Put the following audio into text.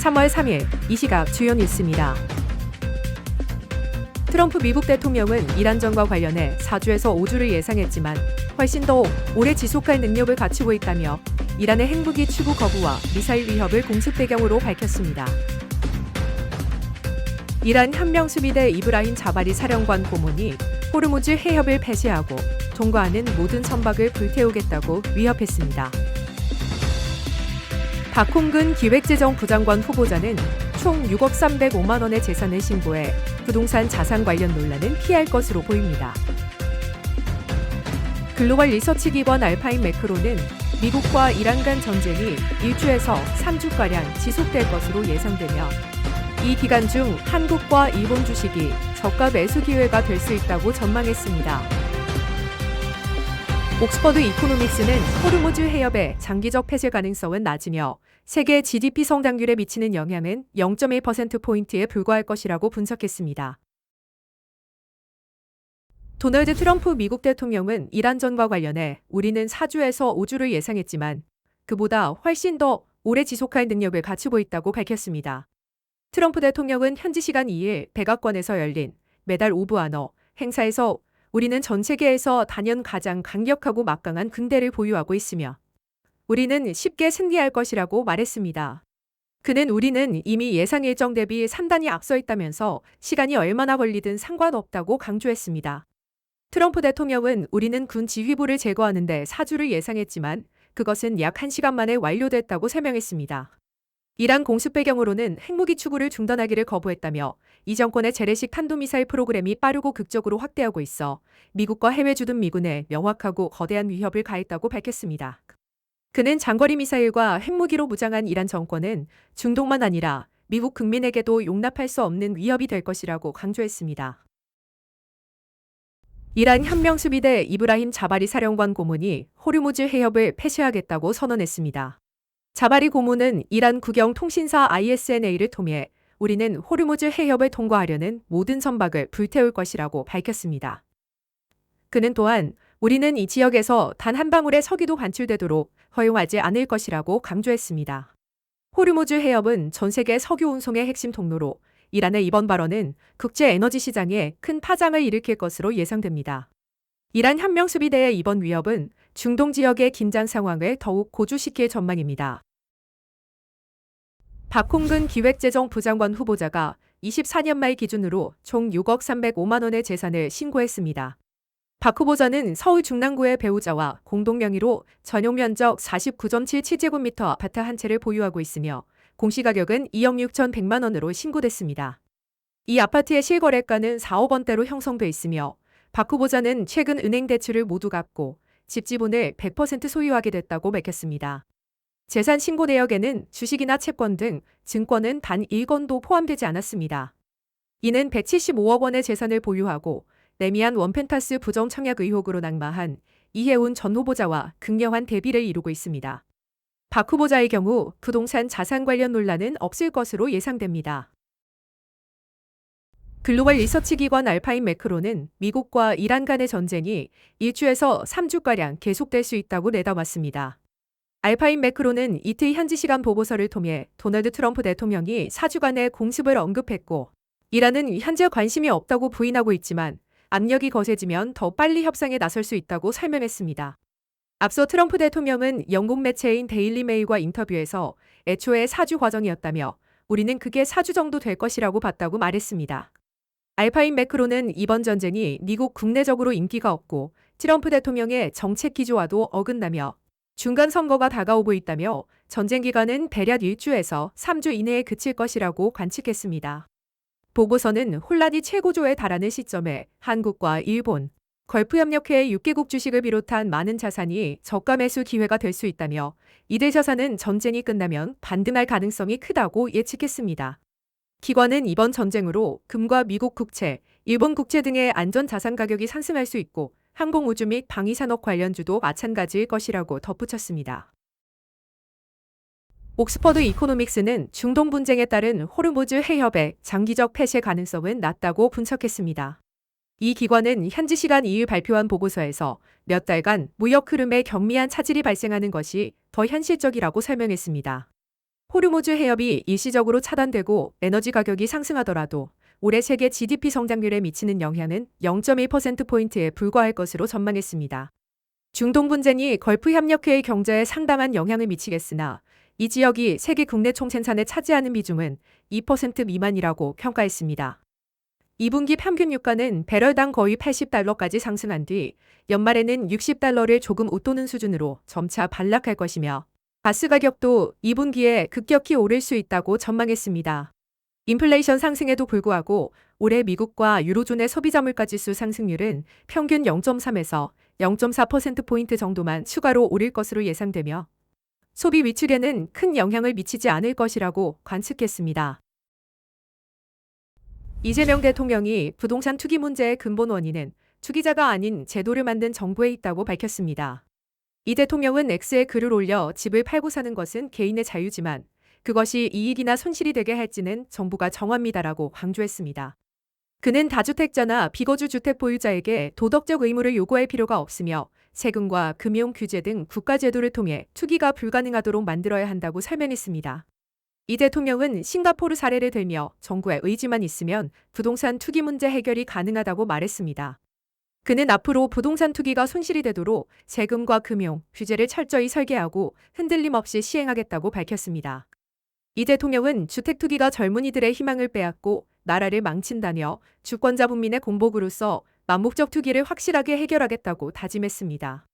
3월 3일 이 시각 주요 뉴스입니다. 트럼프 미국 대통령은 이란전과 관련해 4주에서 5주를 예상했지만 훨씬 더 오래 지속할 능력을 갖추고 있다며 이란의 핵무기 추구 거부와 미사일 위협을 공식 배경으로 밝혔습니다. 이란 혁명수비대 이브라힘 자바리 사령관 고문이 호르무즈 해협을 폐쇄하고 통과하는 모든 선박을 불태우겠다고 위협했습니다. 박홍근 기획재정부장관 후보자는 총 6억 305만 원의 재산을 신고해 부동산 자산 관련 논란은 피할 것으로 보입니다. 글로벌 리서치 기관 알파인 매크로는 미국과 이란 간 전쟁이 1주에서 3주가량 지속될 것으로 예상되며 이 기간 중 한국과 일본 주식이 저가 매수 기회가 될 수 있다고 전망했습니다. 옥스퍼드 이코노믹스는 호르무즈 해협의 장기적 폐쇄 가능성은 낮으며 세계 GDP 성장률에 미치는 영향은 0.1%포인트에 불과할 것이라고 분석했습니다. 도널드 트럼프 미국 대통령은 이란전과 관련해 우리는 4주에서 5주를 예상했지만 그보다 훨씬 더 오래 지속할 능력을 갖추고 있다고 밝혔습니다. 트럼프 대통령은 현지 시간 2일 백악관에서 열린 매달 오브 아너 행사에서 우리는 전 세계에서 단연 가장 강력하고 막강한 군대를 보유하고 있으며 우리는 쉽게 승리할 것이라고 말했습니다. 그는 우리는 이미 예상 일정 대비 산단이 앞서 있다면서 시간이 얼마나 걸리든 상관없다고 강조했습니다. 트럼프 대통령은 우리는 군 지휘부를 제거하는 데 4주를 예상했지만 그것은 약 1시간 만에 완료됐다고 설명했습니다. 이란 공습 배경으로는 핵무기 추구를 중단하기를 거부했다며 이 정권의 재래식 탄도미사일 프로그램이 빠르고 극적으로 확대하고 있어 미국과 해외 주둔 미군에 명확하고 거대한 위협을 가했다고 밝혔습니다. 그는 장거리 미사일과 핵무기로 무장한 이란 정권은 중동만 아니라 미국 국민에게도 용납할 수 없는 위협이 될 것이라고 강조했습니다. 이란 혁명수비대 이브라힘 자바리 사령관 고문이 호르무즈 해협을 폐쇄하겠다고 선언했습니다. 자바리 고문은 이란 국영 통신사 ISNA를 통해 우리는 호르무즈 해협을 통과하려는 모든 선박을 불태울 것이라고 밝혔습니다. 그는 또한 우리는 이 지역에서 단 한 방울의 석유도 반출되도록 허용하지 않을 것이라고 강조했습니다. 호르무즈 해협은 전 세계 석유 운송의 핵심 통로로 이란의 이번 발언은 국제 에너지 시장에 큰 파장을 일으킬 것으로 예상됩니다. 이란 혁명수비대의 이번 위협은 중동 지역의 긴장 상황을 더욱 고조시킬 전망입니다. 박홍근 기획재정부장관 후보자가 24년 말 기준으로 총 6억 305만 원의 재산을 신고했습니다. 박 후보자는 서울 중랑구의 배우자와 공동 명의로 전용 면적 49.77제곱미터 아파트 한 채를 보유하고 있으며 공시가격은 2억 6,100만 원으로 신고됐습니다. 이 아파트의 실거래가는 4억 원대로 형성돼 있으며 박 후보자는 최근 은행 대출을 모두 갚고 집 지분을 100% 소유하게 됐다고 밝혔습니다. 재산 신고 내역에는 주식이나 채권 등 증권은 단 1건도 포함되지 않았습니다. 이는 175억 원의 재산을 보유하고 레미안 원펜타스 부정 청약 의혹으로 낙마한 이해운 전 후보자와 극렬한 대비를 이루고 있습니다. 박 후보자의 경우 부동산 자산 관련 논란은 없을 것으로 예상됩니다. 글로벌 리서치 기관 알파인 매크로는 미국과 이란 간의 전쟁이 1주에서 3주가량 계속될 수 있다고 내다봤습니다. 알파인 매크로는 이틀 현지 시간 보고서를 통해 도널드 트럼프 대통령이 4주간의 공습을 언급했고 이란은 현재 관심이 없다고 부인하고 있지만 압력이 거세지면 더 빨리 협상에 나설 수 있다고 설명했습니다. 앞서 트럼프 대통령은 영국 매체인 데일리 메일과 인터뷰에서 애초에 4주 과정이었다며 우리는 그게 4주 정도 될 것이라고 봤다고 말했습니다. 알파인 매크로는 이번 전쟁이 미국 국내적으로 인기가 없고 트럼프 대통령의 정책 기조와도 어긋나며 중간 선거가 다가오고 있다며 전쟁 기간은 대략 1주에서 3주 이내에 그칠 것이라고 관측했습니다. 보고서는 혼란이 최고조에 달하는 시점에 한국과 일본, 걸프협력회의 6개국 주식을 비롯한 많은 자산이 저가 매수 기회가 될 수 있다며 이들 자산은 전쟁이 끝나면 반등할 가능성이 크다고 예측했습니다. 기관은 이번 전쟁으로 금과 미국 국채, 일본 국채 등의 안전자산 가격이 상승할 수 있고 항공우주 및 방위산업 관련주도 마찬가지일 것이라고 덧붙였습니다. 옥스퍼드 이코노믹스는 중동 분쟁에 따른 호르무즈 해협의 장기적 폐쇄 가능성은 낮다고 분석했습니다. 이 기관은 현지 시간 2일 발표한 보고서에서 몇 달간 무역 흐름에 경미한 차질이 발생하는 것이 더 현실적이라고 설명했습니다. 호르무즈 해협이 일시적으로 차단되고 에너지 가격이 상승하더라도 올해 세계 GDP 성장률에 미치는 영향은 0.1%포인트에 불과할 것으로 전망했습니다. 중동 분쟁이 걸프 협력회의 경제에 상당한 영향을 미치겠으나 이 지역이 세계 국내 총생산에 차지하는 비중은 2% 미만이라고 평가했습니다. 2분기 평균 유가는 배럴당 거의 80달러까지 상승한 뒤 연말에는 60달러를 조금 웃도는 수준으로 점차 반락할 것이며 가스 가격도 2분기에 급격히 오를 수 있다고 전망했습니다. 인플레이션 상승에도 불구하고 올해 미국과 유로존의 소비자 물가지수 상승률은 평균 0.3에서 0.4%포인트 정도만 추가로 오를 것으로 예상되며 소비 위축에는 큰 영향을 미치지 않을 것이라고 관측했습니다. 이재명 대통령이 부동산 투기 문제의 근본 원인은 투기자가 아닌 제도를 만든 정부에 있다고 밝혔습니다. 이 대통령은 X에 글을 올려 집을 팔고 사는 것은 개인의 자유지만 그것이 이익이나 손실이 되게 할지는 정부가 정합니다라고 강조했습니다. 그는 다주택자나 비거주 주택 보유자에게 도덕적 의무를 요구할 필요가 없으며 세금과 금융 규제 등 국가제도를 통해 투기가 불가능하도록 만들어야 한다고 설명했습니다. 이 대통령은 싱가포르 사례를 들며 정부의 의지만 있으면 부동산 투기 문제 해결이 가능하다고 말했습니다. 그는 앞으로 부동산 투기가 손실이 되도록 세금과 금융, 규제를 철저히 설계하고 흔들림 없이 시행하겠다고 밝혔습니다. 이 대통령은 주택 투기가 젊은이들의 희망을 빼앗고 나라를 망친다며 주권자 분민의 공복으로서 맘목적 투기를 확실하게 해결하겠다고 다짐했습니다.